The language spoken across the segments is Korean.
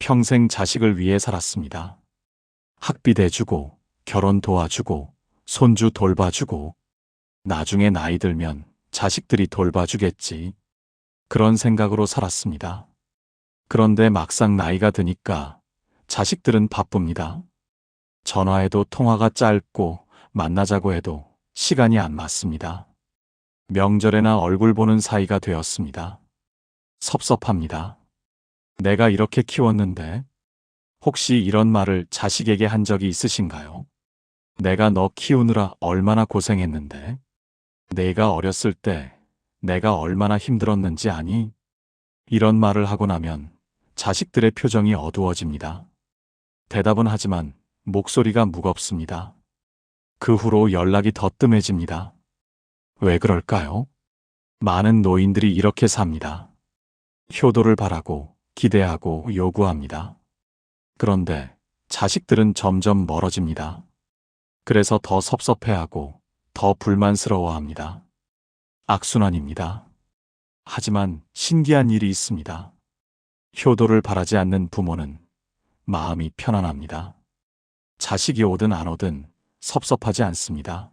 평생 자식을 위해 살았습니다. 학비 대주고, 결혼 도와주고, 손주 돌봐주고, 나중에 나이 들면 자식들이 돌봐주겠지. 그런 생각으로 살았습니다. 그런데 막상 나이가 드니까 자식들은 바쁩니다. 전화해도 통화가 짧고 만나자고 해도 시간이 안 맞습니다. 명절에나 얼굴 보는 사이가 되었습니다. 섭섭합니다. 내가 이렇게 키웠는데 혹시 이런 말을 자식에게 한 적이 있으신가요? 내가 너 키우느라 얼마나 고생했는데 내가 어렸을 때 내가 얼마나 힘들었는지 아니? 이런 말을 하고 나면 자식들의 표정이 어두워집니다. 대답은 하지만 목소리가 무겁습니다. 그 후로 연락이 더 뜸해집니다. 왜 그럴까요? 많은 노인들이 이렇게 삽니다. 효도를 바라고 기대하고 요구합니다. 그런데 자식들은 점점 멀어집니다. 그래서 더 섭섭해하고 더 불만스러워합니다. 악순환입니다. 하지만 신기한 일이 있습니다. 효도를 바라지 않는 부모는 마음이 편안합니다. 자식이 오든 안 오든 섭섭하지 않습니다.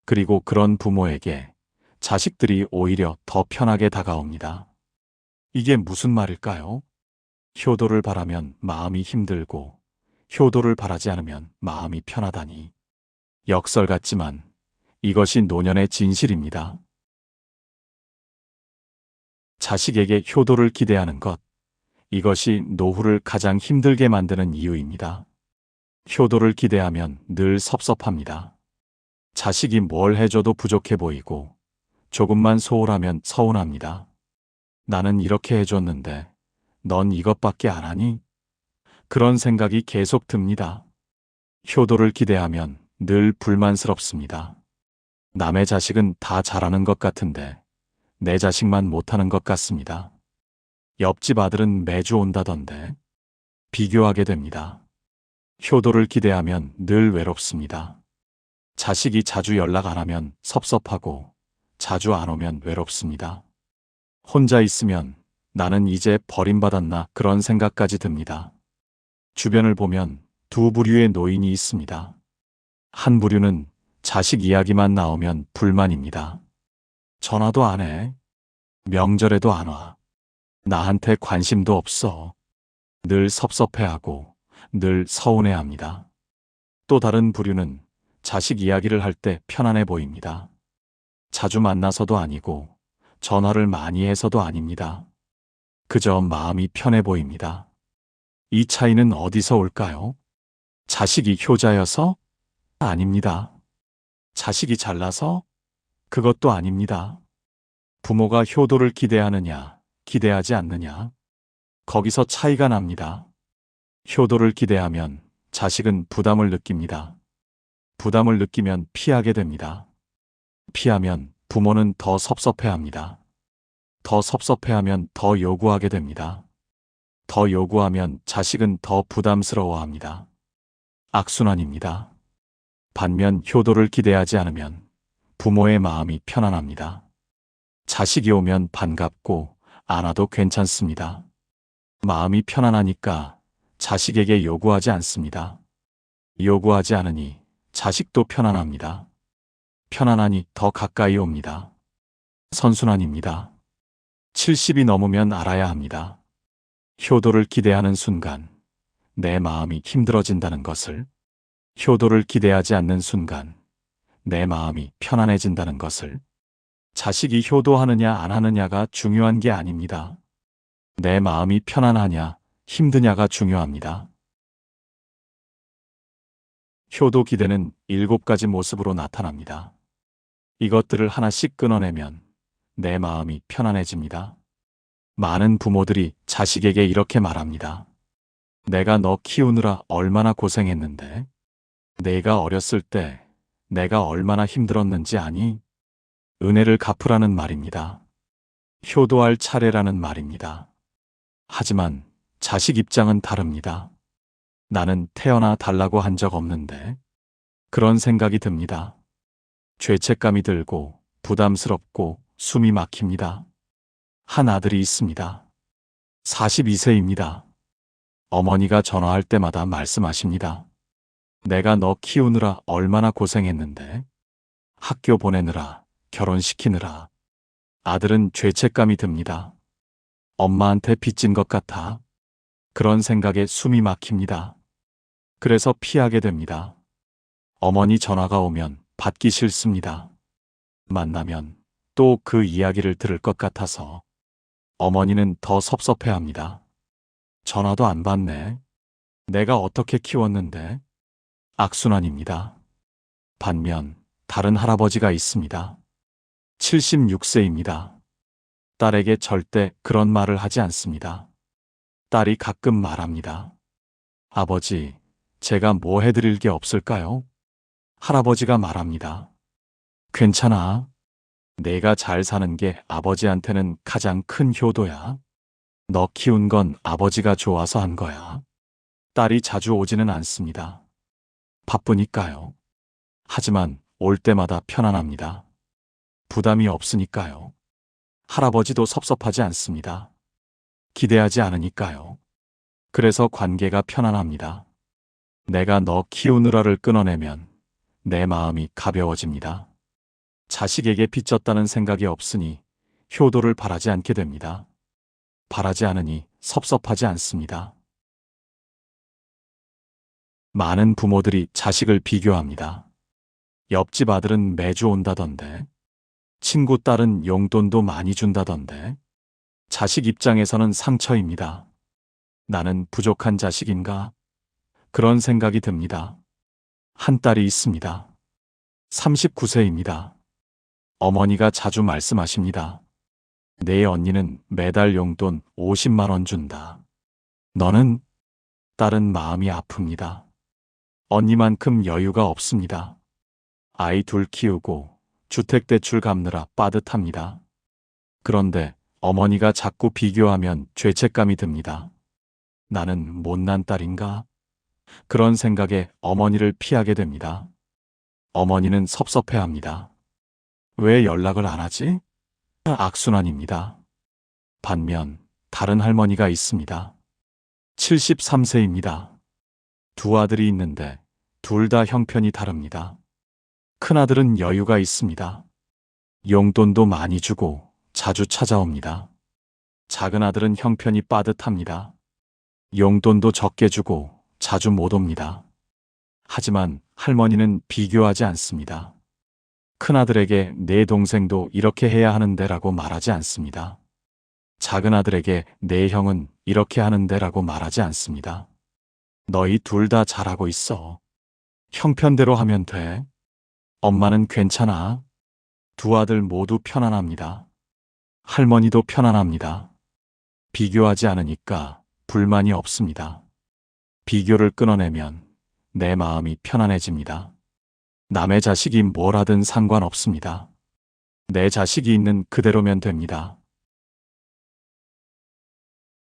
그리고 그런 부모에게 자식들이 오히려 더 편하게 다가옵니다. 이게 무슨 말일까요? 효도를 바라면 마음이 힘들고 효도를 바라지 않으면 마음이 편하다니. 역설 같지만 이것이 노년의 진실입니다. 자식에게 효도를 기대하는 것, 이것이 노후를 가장 힘들게 만드는 이유입니다. 효도를 기대하면 늘 섭섭합니다. 자식이 뭘 해줘도 부족해 보이고 조금만 소홀하면 서운합니다. 나는 이렇게 해줬는데 넌 이것밖에 안 하니? 그런 생각이 계속 듭니다. 효도를 기대하면 늘 불만스럽습니다. 남의 자식은 다 잘하는 것 같은데 내 자식만 못하는 것 같습니다. 옆집 아들은 매주 온다던데 비교하게 됩니다. 효도를 기대하면 늘 외롭습니다. 자식이 자주 연락 안 하면 섭섭하고 자주 안 오면 외롭습니다. 혼자 있으면 나는 이제 버림받았나 그런 생각까지 듭니다. 주변을 보면 두 부류의 노인이 있습니다. 한 부류는 자식 이야기만 나오면 불만입니다. 전화도 안 해. 명절에도 안 와. 나한테 관심도 없어. 늘 섭섭해하고 늘 서운해합니다. 또 다른 부류는 자식 이야기를 할 때 편안해 보입니다. 자주 만나서도 아니고 전화를 많이 해서도 아닙니다. 그저 마음이 편해 보입니다. 이 차이는 어디서 올까요? 자식이 효자여서? 아닙니다. 자식이 잘나서? 그것도 아닙니다. 부모가 효도를 기대하느냐, 기대하지 않느냐? 거기서 차이가 납니다. 효도를 기대하면 자식은 부담을 느낍니다. 부담을 느끼면 피하게 됩니다. 피하면 부모는 더 섭섭해합니다. 더 섭섭해하면 더 요구하게 됩니다. 더 요구하면 자식은 더 부담스러워합니다. 악순환입니다. 반면 효도를 기대하지 않으면 부모의 마음이 편안합니다. 자식이 오면 반갑고 안 와도 괜찮습니다. 마음이 편안하니까 자식에게 요구하지 않습니다. 요구하지 않으니 자식도 편안합니다. 편안하니 더 가까이 옵니다. 선순환입니다. 70이 넘으면 알아야 합니다. 효도를 기대하는 순간 내 마음이 힘들어진다는 것을, 효도를 기대하지 않는 순간 내 마음이 편안해진다는 것을. 자식이 효도하느냐 안 하느냐가 중요한 게 아닙니다. 내 마음이 편안하냐 힘드냐가 중요합니다. 효도 기대는 7가지 모습으로 나타납니다. 이것들을 하나씩 끊어내면 내 마음이 편안해집니다. 많은 부모들이 자식에게 이렇게 말합니다. 내가 너 키우느라 얼마나 고생했는데? 내가 어렸을 때 내가 얼마나 힘들었는지 아니? 은혜를 갚으라는 말입니다. 효도할 차례라는 말입니다. 하지만 자식 입장은 다릅니다. 나는 태어나 달라고 한 적 없는데. 그런 생각이 듭니다. 죄책감이 들고 부담스럽고 숨이 막힙니다. 한 아들이 있습니다. 42세입니다. 어머니가 전화할 때마다 말씀하십니다. 내가 너 키우느라 얼마나 고생했는데. 학교 보내느라, 결혼시키느라. 아들은 죄책감이 듭니다. 엄마한테 빚진 것 같아. 그런 생각에 숨이 막힙니다. 그래서 피하게 됩니다. 어머니 전화가 오면 받기 싫습니다. 만나면 또 그 이야기를 들을 것 같아서 어머니는 더 섭섭해합니다. 전화도 안 받네. 내가 어떻게 키웠는데? 악순환입니다. 반면 다른 할아버지가 있습니다. 76세입니다. 딸에게 절대 그런 말을 하지 않습니다. 딸이 가끔 말합니다. 아버지, 제가 뭐 해드릴 게 없을까요? 할아버지가 말합니다. 괜찮아. 내가 잘 사는 게 아버지한테는 가장 큰 효도야. 너 키운 건 아버지가 좋아서 한 거야. 딸이 자주 오지는 않습니다. 바쁘니까요. 하지만 올 때마다 편안합니다. 부담이 없으니까요. 할아버지도 섭섭하지 않습니다. 기대하지 않으니까요. 그래서 관계가 편안합니다. 내가 너 키우느라를 끊어내면 내 마음이 가벼워집니다. 자식에게 빚졌다는 생각이 없으니 효도를 바라지 않게 됩니다. 바라지 않으니 섭섭하지 않습니다. 많은 부모들이 자식을 비교합니다. 옆집 아들은 매주 온다던데. 친구 딸은 용돈도 많이 준다던데. 자식 입장에서는 상처입니다. 나는 부족한 자식인가? 그런 생각이 듭니다. 한 딸이 있습니다. 39세입니다. 어머니가 자주 말씀하십니다. 내 언니는 매달 용돈 50만 원 준다. 너는? 딸은 마음이 아픕니다. 언니만큼 여유가 없습니다. 아이 둘 키우고 주택대출 갚느라 빠듯합니다. 그런데 어머니가 자꾸 비교하면 죄책감이 듭니다. 나는 못난 딸인가? 그런 생각에 어머니를 피하게 됩니다. 어머니는 섭섭해합니다. 왜 연락을 안 하지? 악순환입니다. 반면 다른 할머니가 있습니다. 73세입니다. 두 아들이 있는데 둘 다 형편이 다릅니다. 큰아들은 여유가 있습니다. 용돈도 많이 주고 자주 찾아옵니다. 작은 아들은 형편이 빠듯합니다. 용돈도 적게 주고 자주 못 옵니다. 하지만 할머니는 비교하지 않습니다. 큰아들에게 내 동생도 이렇게 해야 하는데라고 말하지 않습니다. 작은 아들에게 내 형은 이렇게 하는데라고 말하지 않습니다. 너희 둘 다 잘하고 있어. 형편대로 하면 돼. 엄마는 괜찮아. 두 아들 모두 편안합니다. 할머니도 편안합니다. 비교하지 않으니까 불만이 없습니다. 비교를 끊어내면 내 마음이 편안해집니다. 남의 자식이 뭘 하든 상관없습니다. 내 자식이 있는 그대로면 됩니다.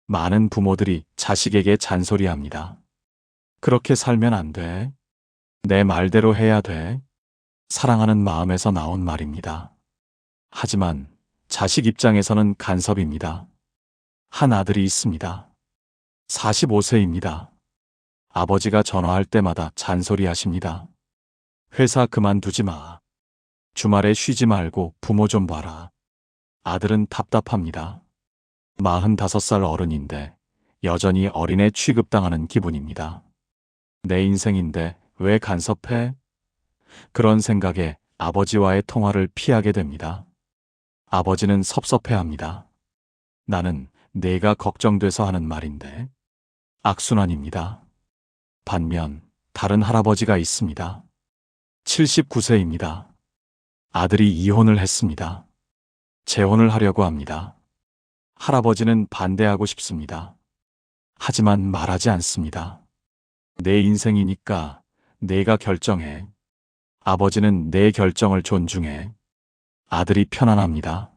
많은 부모들이 자식에게 잔소리합니다. 그렇게 살면 안 돼. 내 말대로 해야 돼. 사랑하는 마음에서 나온 말입니다. 하지만 자식 입장에서는 간섭입니다. 한 아들이 있습니다. 45세입니다. 아버지가 전화할 때마다 잔소리하십니다. 회사 그만두지 마. 주말에 쉬지 말고 부모 좀 봐라. 아들은 답답합니다. 45살 어른인데 여전히 어린애 취급당하는 기분입니다. 내 인생인데 왜 간섭해? 그런 생각에 아버지와의 통화를 피하게 됩니다. 아버지는 섭섭해합니다. 나는 내가 걱정돼서 하는 말인데. 악순환입니다. 반면 다른 할아버지가 있습니다. 79세입니다. 아들이 이혼을 했습니다. 재혼을 하려고 합니다. 할아버지는 반대하고 싶습니다. 하지만 말하지 않습니다. 내 인생이니까 내가 결정해. 아버지는 내 결정을 존중해. 아들이 편안합니다.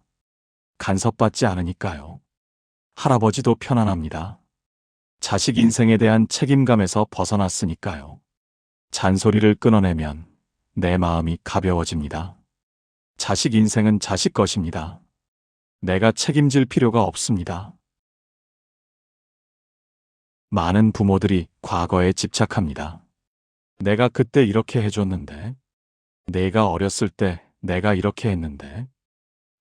간섭받지 않으니까요. 할아버지도 편안합니다. 자식 인생에 대한 책임감에서 벗어났으니까요. 잔소리를 끊어내면 내 마음이 가벼워집니다. 자식 인생은 자식 것입니다. 내가 책임질 필요가 없습니다. 많은 부모들이 과거에 집착합니다. 내가 그때 이렇게 해줬는데, 내가 어렸을 때 내가 이렇게 했는데,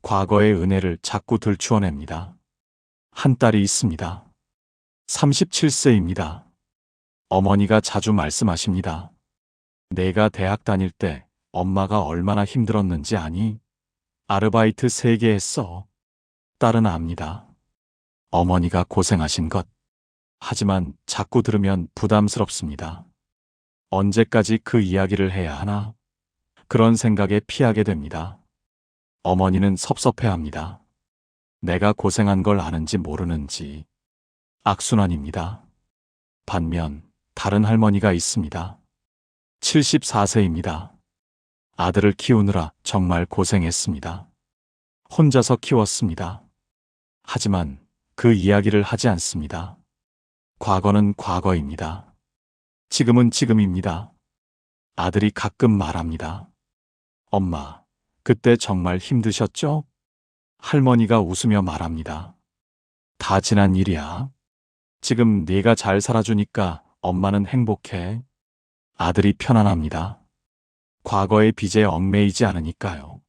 과거의 은혜를 자꾸 들추어냅니다. 한 딸이 있습니다. 37세입니다. 어머니가 자주 말씀하십니다. 내가 대학 다닐 때 엄마가 얼마나 힘들었는지 아니? 아르바이트 3개 했어. 딸은 압니다. 어머니가 고생하신 것. 하지만 자꾸 들으면 부담스럽습니다. 언제까지 그 이야기를 해야 하나? 그런 생각에 피하게 됩니다. 어머니는 섭섭해합니다. 내가 고생한 걸 아는지 모르는지. 악순환입니다. 반면 다른 할머니가 있습니다. 74세입니다. 아들을 키우느라 정말 고생했습니다. 혼자서 키웠습니다. 하지만 그 이야기를 하지 않습니다. 과거는 과거입니다. 지금은 지금입니다. 아들이 가끔 말합니다. 엄마, 그때 정말 힘드셨죠? 할머니가 웃으며 말합니다. 다 지난 일이야. 지금 네가 잘 살아주니까 엄마는 행복해. 아들이 편안합니다. 과거의 빚에 얽매이지 않으니까요.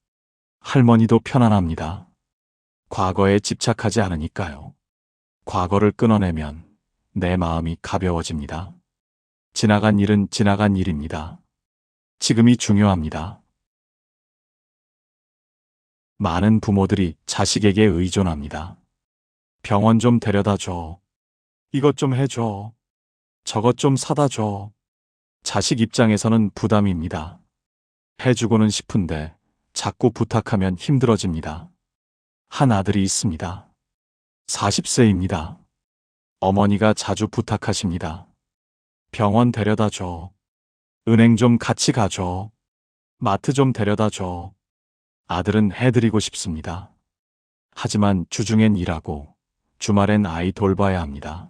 할머니도 편안합니다. 과거에 집착하지 않으니까요. 과거를 끊어내면 내 마음이 가벼워집니다. 지나간 일은 지나간 일입니다. 지금이 중요합니다. 많은 부모들이 자식에게 의존합니다. 병원 좀 데려다 줘. 이것 좀 해줘. 저것 좀 사다 줘. 자식 입장에서는 부담입니다. 해주고는 싶은데 자꾸 부탁하면 힘들어집니다. 한 아들이 있습니다. 40세입니다. 어머니가 자주 부탁하십니다. 병원 데려다 줘. 은행 좀 같이 가줘. 마트 좀 데려다 줘. 아들은 해드리고 싶습니다. 하지만 주중엔 일하고 주말엔 아이 돌봐야 합니다.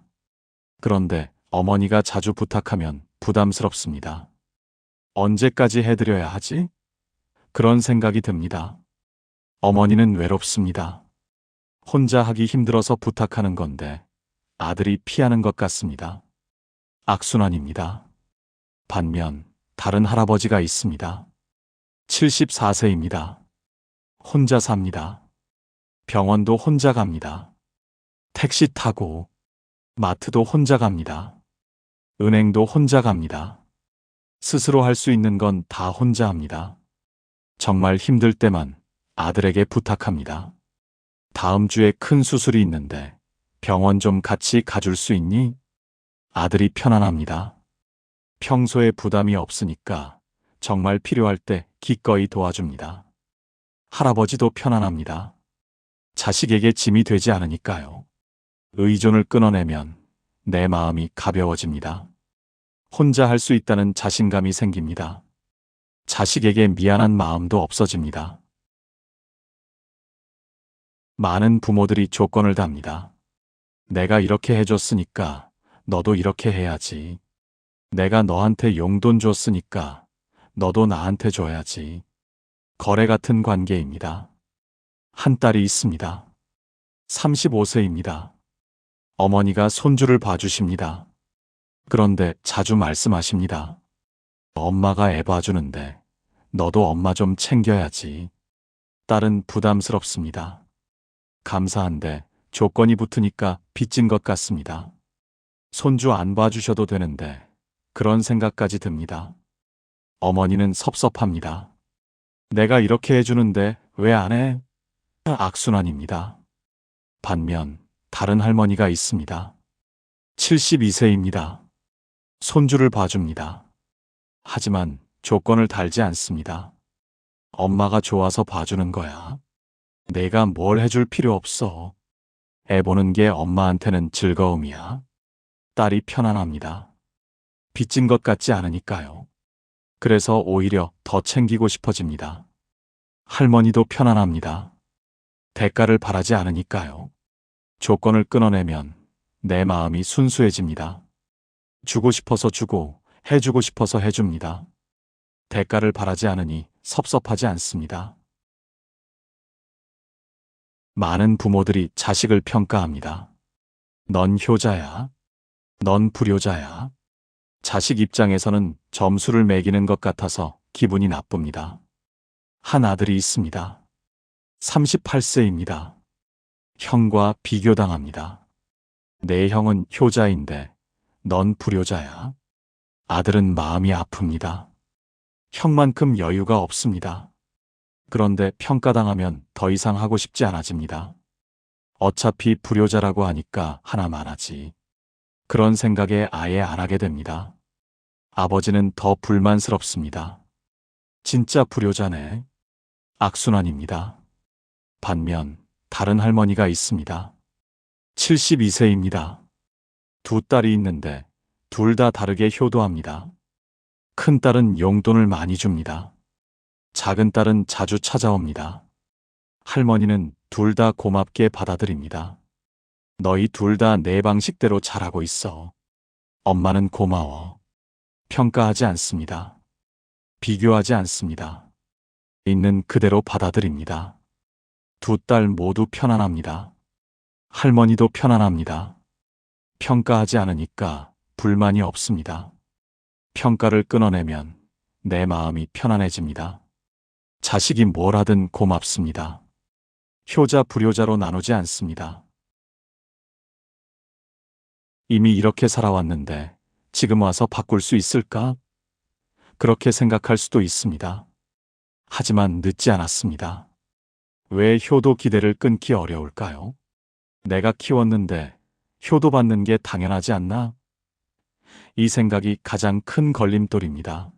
그런데 어머니가 자주 부탁하면 부담스럽습니다. 언제까지 해드려야 하지? 그런 생각이 듭니다. 어머니는 외롭습니다. 혼자 하기 힘들어서 부탁하는 건데 아들이 피하는 것 같습니다. 악순환입니다. 반면 다른 할아버지가 있습니다. 74세입니다. 혼자 삽니다. 병원도 혼자 갑니다. 택시 타고 마트도 혼자 갑니다. 은행도 혼자 갑니다. 스스로 할 수 있는 건 다 혼자 합니다. 정말 힘들 때만 아들에게 부탁합니다. 다음 주에 큰 수술이 있는데 병원 좀 같이 가줄 수 있니? 아들이 편안합니다. 평소에 부담이 없으니까 정말 필요할 때 기꺼이 도와줍니다. 할아버지도 편안합니다. 자식에게 짐이 되지 않으니까요. 의존을 끊어내면 내 마음이 가벼워집니다. 혼자 할 수 있다는 자신감이 생깁니다. 자식에게 미안한 마음도 없어집니다. 많은 부모들이 조건을 답니다. 내가 이렇게 해줬으니까 너도 이렇게 해야지. 내가 너한테 용돈 줬으니까 너도 나한테 줘야지. 거래 같은 관계입니다. 한 딸이 있습니다. 35세입니다. 어머니가 손주를 봐주십니다. 그런데 자주 말씀하십니다. 엄마가 애 봐주는데 너도 엄마 좀 챙겨야지. 딸은 부담스럽습니다. 감사한데 조건이 붙으니까 빚진 것 같습니다. 손주 안 봐주셔도 되는데 그런 생각까지 듭니다. 어머니는 섭섭합니다. 내가 이렇게 해주는데 왜 안 해? 악순환입니다. 반면 다른 할머니가 있습니다. 72세입니다. 손주를 봐줍니다. 하지만 조건을 달지 않습니다. 엄마가 좋아서 봐주는 거야. 내가 뭘 해줄 필요 없어. 애 보는 게 엄마한테는 즐거움이야. 딸이 편안합니다. 빚진 것 같지 않으니까요. 그래서 오히려 더 챙기고 싶어집니다. 할머니도 편안합니다. 대가를 바라지 않으니까요. 조건을 끊어내면 내 마음이 순수해집니다. 주고 싶어서 주고 해주고 싶어서 해줍니다. 대가를 바라지 않으니 섭섭하지 않습니다. 많은 부모들이 자식을 평가합니다. 넌 효자야. 넌 불효자야. 자식 입장에서는 점수를 매기는 것 같아서 기분이 나쁩니다. 한 아들이 있습니다. 38세입니다. 형과 비교당합니다. 내 형은 효자인데 넌 불효자야. 아들은 마음이 아픕니다. 형만큼 여유가 없습니다. 그런데 평가당하면 더 이상 하고 싶지 않아집니다. 어차피 불효자라고 하니까 하나만 하지. 그런 생각에 아예 안 하게 됩니다. 아버지는 더 불만스럽습니다. 진짜 불효자네. 악순환입니다. 반면 다른 할머니가 있습니다. 72세입니다. 두 딸이 있는데 둘 다 다르게 효도합니다. 큰 딸은 용돈을 많이 줍니다. 작은 딸은 자주 찾아옵니다. 할머니는 둘 다 고맙게 받아들입니다. 너희 둘 다 내 방식대로 잘하고 있어. 엄마는 고마워. 평가하지 않습니다. 비교하지 않습니다. 있는 그대로 받아들입니다. 두 딸 모두 편안합니다. 할머니도 편안합니다. 평가하지 않으니까 불만이 없습니다. 평가를 끊어내면 내 마음이 편안해집니다. 자식이 뭘 하든 고맙습니다. 효자 불효자로 나누지 않습니다. 이미 이렇게 살아왔는데 지금 와서 바꿀 수 있을까? 그렇게 생각할 수도 있습니다. 하지만 늦지 않았습니다. 왜 효도 기대를 끊기 어려울까요? 내가 키웠는데 효도받는 게 당연하지 않나? 이 생각이 가장 큰 걸림돌입니다.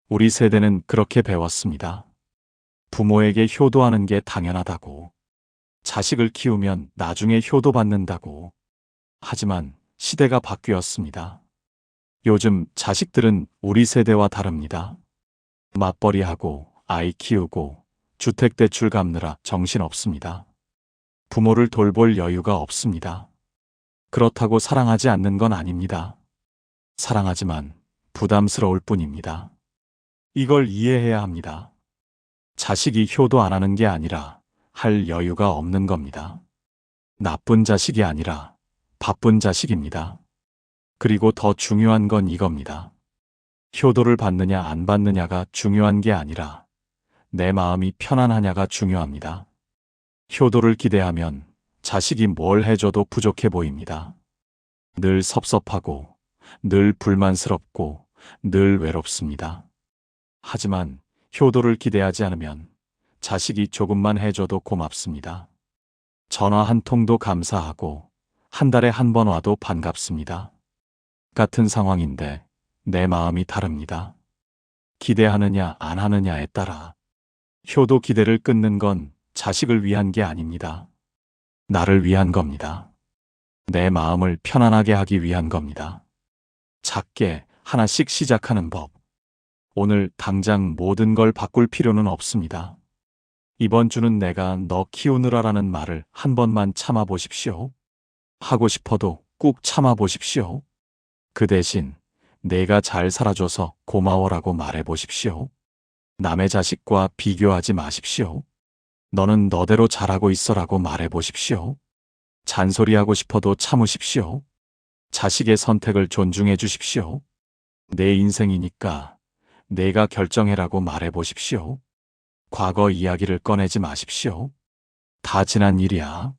우리 세대는 그렇게 배웠습니다. 부모에게 효도하는 게 당연하다고. 자식을 키우면 나중에 효도받는다고. 하지만 시대가 바뀌었습니다. 요즘 자식들은 우리 세대와 다릅니다. 맞벌이하고 아이 키우고 주택대출 갚느라 정신없습니다. 부모를 돌볼 여유가 없습니다. 그렇다고 사랑하지 않는 건 아닙니다. 사랑하지만 부담스러울 뿐입니다. 이걸 이해해야 합니다. 자식이 효도 안 하는 게 아니라 할 여유가 없는 겁니다. 나쁜 자식이 아니라 바쁜 자식입니다. 그리고 더 중요한 건 이겁니다. 효도를 받느냐 안 받느냐가 중요한 게 아니라 내 마음이 편안하냐가 중요합니다. 효도를 기대하면 자식이 뭘 해줘도 부족해 보입니다. 늘 섭섭하고, 늘 불만스럽고, 늘 외롭습니다. 하지만 효도를 기대하지 않으면 자식이 조금만 해줘도 고맙습니다. 전화 한 통도 감사하고, 한 달에 한 번 와도 반갑습니다. 같은 상황인데 내 마음이 다릅니다. 기대하느냐 안 하느냐에 따라 효도 기대를 끊는 건 자식을 위한 게 아닙니다. 나를 위한 겁니다. 내 마음을 편안하게 하기 위한 겁니다. 작게 하나씩 시작하는 법. 오늘 당장 모든 걸 바꿀 필요는 없습니다. 이번 주는 내가 너 키우느라라는 말을 한 번만 참아보십시오. 하고 싶어도 꾹 참아보십시오. 그 대신 내가 잘 살아줘서 고마워라고 말해보십시오. 남의 자식과 비교하지 마십시오. 너는 너대로 잘하고 있어라고 말해보십시오. 잔소리하고 싶어도 참으십시오. 자식의 선택을 존중해 주십시오. 내 인생이니까 내가 결정해라고 말해보십시오. 과거 이야기를 꺼내지 마십시오. 다 지난 일이야.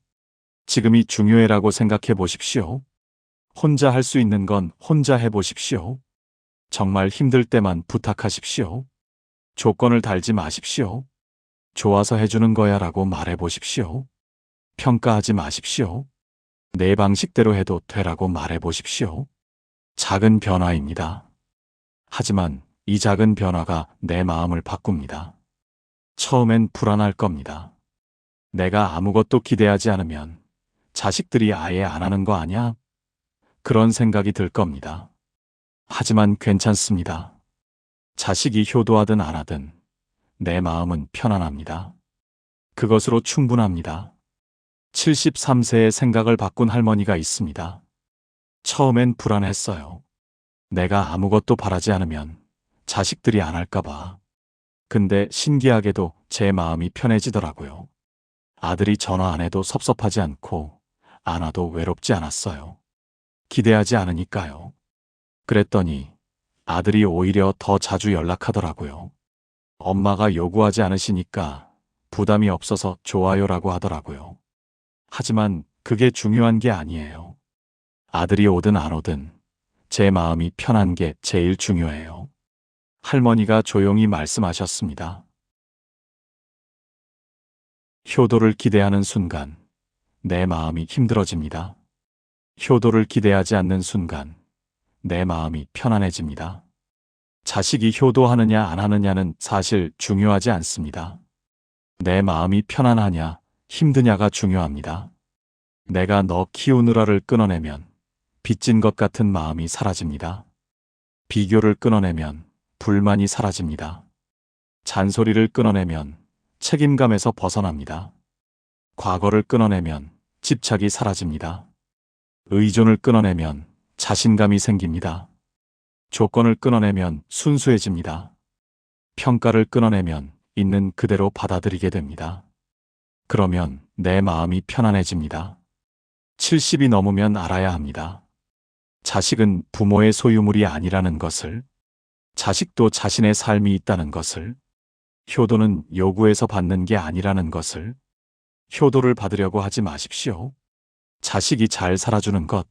지금이 중요해라고 생각해 보십시오. 혼자 할 수 있는 건 혼자 해보십시오. 정말 힘들 때만 부탁하십시오. 조건을 달지 마십시오. 좋아서 해주는 거야 라고 말해보십시오. 평가하지 마십시오. 내 방식대로 해도 되라고 말해보십시오. 작은 변화입니다. 하지만 이 작은 변화가 내 마음을 바꿉니다. 처음엔 불안할 겁니다. 내가 아무것도 기대하지 않으면 자식들이 아예 안 하는 거 아냐? 그런 생각이 들 겁니다. 하지만 괜찮습니다. 자식이 효도하든 안 하든 내 마음은 편안합니다. 그것으로 충분합니다. 73세의 생각을 바꾼 할머니가 있습니다. 처음엔 불안했어요. 내가 아무것도 바라지 않으면 자식들이 안 할까봐. 근데 신기하게도 제 마음이 편해지더라고요. 아들이 전화 안 해도 섭섭하지 않고 안 와도 외롭지 않았어요. 기대하지 않으니까요. 그랬더니 아들이 오히려 더 자주 연락하더라고요. 엄마가 요구하지 않으시니까 부담이 없어서 좋아요라고 하더라고요. 하지만 그게 중요한 게 아니에요. 아들이 오든 안 오든 제 마음이 편한 게 제일 중요해요. 할머니가 조용히 말씀하셨습니다. 효도를 기대하는 순간 내 마음이 힘들어집니다. 효도를 기대하지 않는 순간 내 마음이 편안해집니다. 자식이 효도하느냐 안 하느냐는 사실 중요하지 않습니다. 내 마음이 편안하냐 힘드냐가 중요합니다. 내가 너 키우느라를 끊어내면 빚진 것 같은 마음이 사라집니다. 비교를 끊어내면 불만이 사라집니다. 잔소리를 끊어내면 책임감에서 벗어납니다. 과거를 끊어내면 집착이 사라집니다. 의존을 끊어내면 자신감이 생깁니다. 조건을 끊어내면 순수해집니다. 평가를 끊어내면 있는 그대로 받아들이게 됩니다. 그러면 내 마음이 편안해집니다. 70이 넘으면 알아야 합니다. 자식은 부모의 소유물이 아니라는 것을, 자식도 자신의 삶이 있다는 것을, 효도는 요구해서 받는 게 아니라는 것을, 효도를 받으려고 하지 마십시오. 자식이 잘 살아주는 것,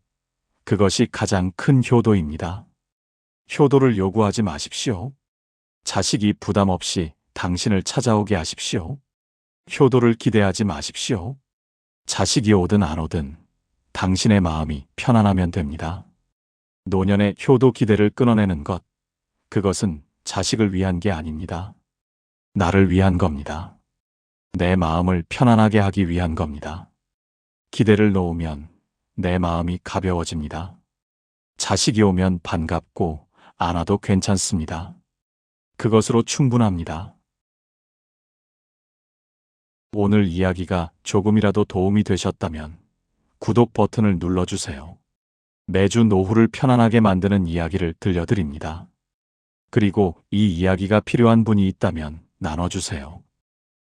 그것이 가장 큰 효도입니다. 효도를 요구하지 마십시오. 자식이 부담 없이 당신을 찾아오게 하십시오. 효도를 기대하지 마십시오. 자식이 오든 안 오든 당신의 마음이 편안하면 됩니다. 노년의 효도 기대를 끊어내는 것, 그것은 자식을 위한 게 아닙니다. 나를 위한 겁니다. 내 마음을 편안하게 하기 위한 겁니다. 기대를 놓으면 내 마음이 가벼워집니다. 자식이 오면 반갑고 안 와도 괜찮습니다. 그것으로 충분합니다. 오늘 이야기가 조금이라도 도움이 되셨다면 구독 버튼을 눌러주세요. 매주 노후를 편안하게 만드는 이야기를 들려드립니다. 그리고 이 이야기가 필요한 분이 있다면 나눠주세요.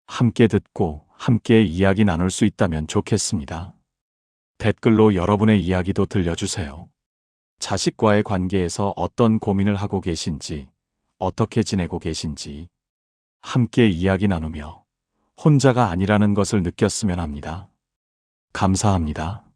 함께 듣고 함께 이야기 나눌 수 있다면 좋겠습니다. 댓글로 여러분의 이야기도 들려주세요. 자식과의 관계에서 어떤 고민을 하고 계신지, 어떻게 지내고 계신지 함께 이야기 나누며 혼자가 아니라는 것을 느꼈으면 합니다. 감사합니다.